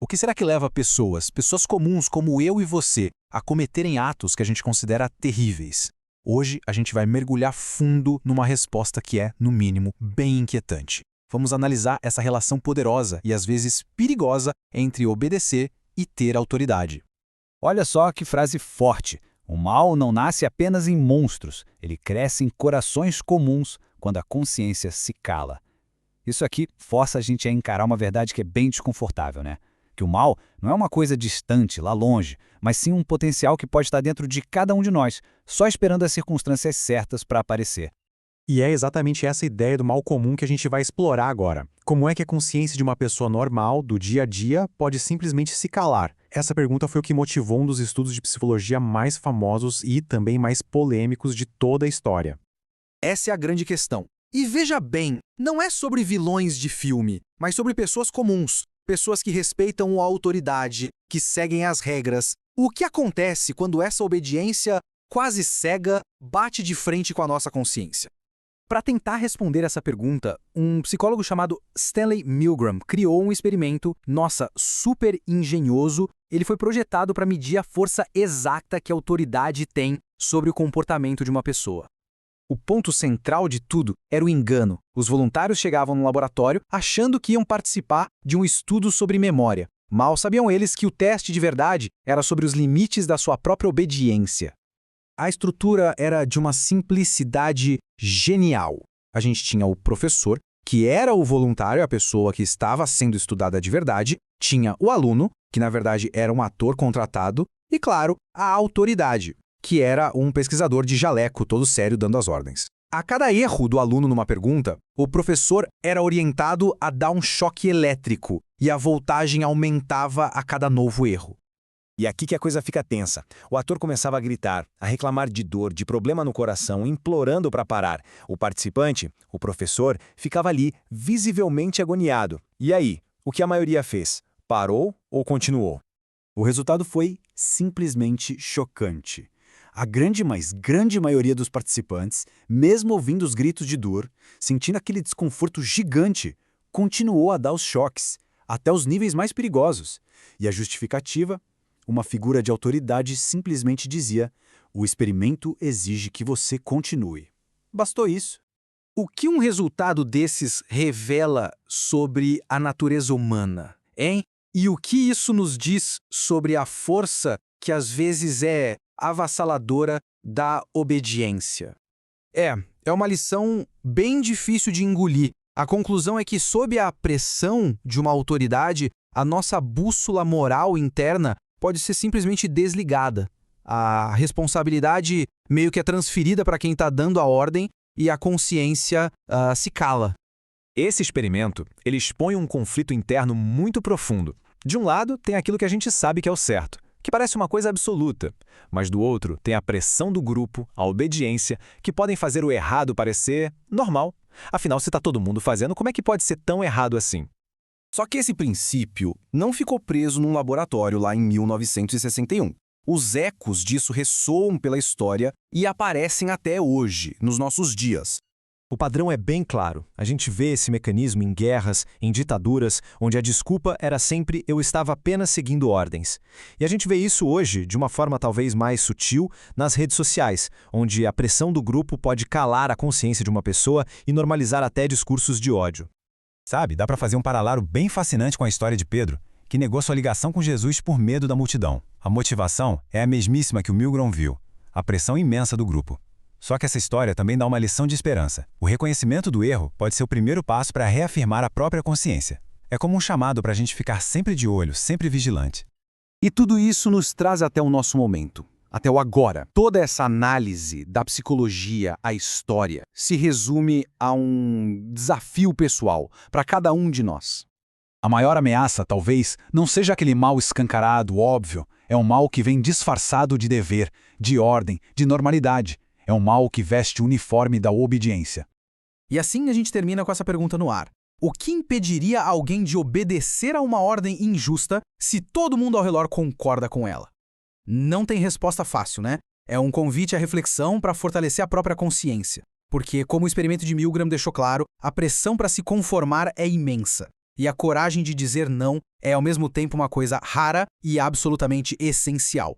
que será que leva pessoas comuns como eu e você, a cometerem atos que a gente considera terríveis? Hoje a gente vai mergulhar fundo numa resposta que é, no mínimo, bem inquietante. Vamos analisar essa relação poderosa e às vezes perigosa entre obedecer e ter autoridade. Olha só que frase forte. O mal não nasce apenas em monstros, ele cresce em corações comuns quando a consciência se cala. Isso aqui força a gente a encarar uma verdade que é bem desconfortável, né? Que o mal não é uma coisa distante, lá longe, mas sim um potencial que pode estar dentro de cada um de nós, só esperando as circunstâncias certas para aparecer. E é exatamente essa ideia do mal comum que a gente vai explorar agora. Como é que a consciência de uma pessoa normal, do dia a dia, pode simplesmente se calar? Essa pergunta foi o que motivou um dos estudos de psicologia mais famosos e também mais polêmicos de toda a história. Essa é a grande questão. E veja bem, não é sobre vilões de filme, mas sobre pessoas comuns, pessoas que respeitam a autoridade, que seguem as regras. O que acontece quando essa obediência quase cega bate de frente com a nossa consciência? Para tentar responder essa pergunta, um psicólogo chamado Stanley Milgram criou um experimento, super engenhoso. Ele foi projetado para medir a força exata que a autoridade tem sobre o comportamento de uma pessoa. O ponto central de tudo era o engano. Os voluntários chegavam no laboratório achando que iam participar de um estudo sobre memória. Mal sabiam eles que o teste de verdade era sobre os limites da sua própria obediência. A estrutura era de uma simplicidade genial. A gente tinha o professor, que era o voluntário, a pessoa que estava sendo estudada de verdade, tinha o aluno, que na verdade era um ator contratado, e claro, a autoridade, que era um pesquisador de jaleco todo sério dando as ordens. A cada erro do aluno numa pergunta, o professor era orientado a dar um choque elétrico e a voltagem aumentava a cada novo erro. E aqui que a coisa fica tensa. O ator começava a gritar, a reclamar de dor, de problema no coração, implorando para parar. O participante, o professor, ficava ali, visivelmente agoniado. E aí, o que a maioria fez? Parou ou continuou? O resultado foi simplesmente chocante. A grande maioria dos participantes, mesmo ouvindo os gritos de dor, sentindo aquele desconforto gigante, continuou a dar os choques, até os níveis mais perigosos. E a justificativa? Uma figura de autoridade simplesmente dizia: o experimento exige que você continue. Bastou isso. O que um resultado desses revela sobre a natureza humana, hein? E o que isso nos diz sobre a força que às vezes é avassaladora da obediência? É uma lição bem difícil de engolir. A conclusão é que, sob a pressão de uma autoridade, a nossa bússola moral interna pode ser simplesmente desligada. A responsabilidade meio que é transferida para quem está dando a ordem e a consciência se cala. Esse experimento, ele expõe um conflito interno muito profundo. De um lado, tem aquilo que a gente sabe que é o certo, que parece uma coisa absoluta. Mas do outro, tem a pressão do grupo, a obediência, que podem fazer o errado parecer normal. Afinal, se está todo mundo fazendo, como é que pode ser tão errado assim? Só que esse princípio não ficou preso num laboratório lá em 1961. Os ecos disso ressoam pela história e aparecem até hoje, nos nossos dias. O padrão é bem claro. A gente vê esse mecanismo em guerras, em ditaduras, onde a desculpa era sempre eu estava apenas seguindo ordens. E a gente vê isso hoje, de uma forma talvez mais sutil, nas redes sociais, onde a pressão do grupo pode calar a consciência de uma pessoa e normalizar até discursos de ódio. Sabe, dá para fazer um paralelo bem fascinante com a história de Pedro, que negou sua ligação com Jesus por medo da multidão. A motivação é a mesmíssima que o Milgram viu, a pressão imensa do grupo. Só que essa história também dá uma lição de esperança. O reconhecimento do erro pode ser o primeiro passo para reafirmar a própria consciência. É como um chamado para a gente ficar sempre de olho, sempre vigilante. E tudo isso nos traz até o nosso momento, até o agora. Toda essa análise da psicologia, a história, se resume a um desafio pessoal para cada um de nós. A maior ameaça, talvez, não seja aquele mal escancarado, óbvio. É um mal que vem disfarçado de dever, de ordem, de normalidade. É um mal que veste o uniforme da obediência. E assim a gente termina com essa pergunta no ar. O que impediria alguém de obedecer a uma ordem injusta se todo mundo ao redor concorda com ela? Não tem resposta fácil, né? É um convite à reflexão para fortalecer a própria consciência. Porque, como o experimento de Milgram deixou claro, a pressão para se conformar é imensa. E a coragem de dizer não é ao mesmo tempo uma coisa rara e absolutamente essencial.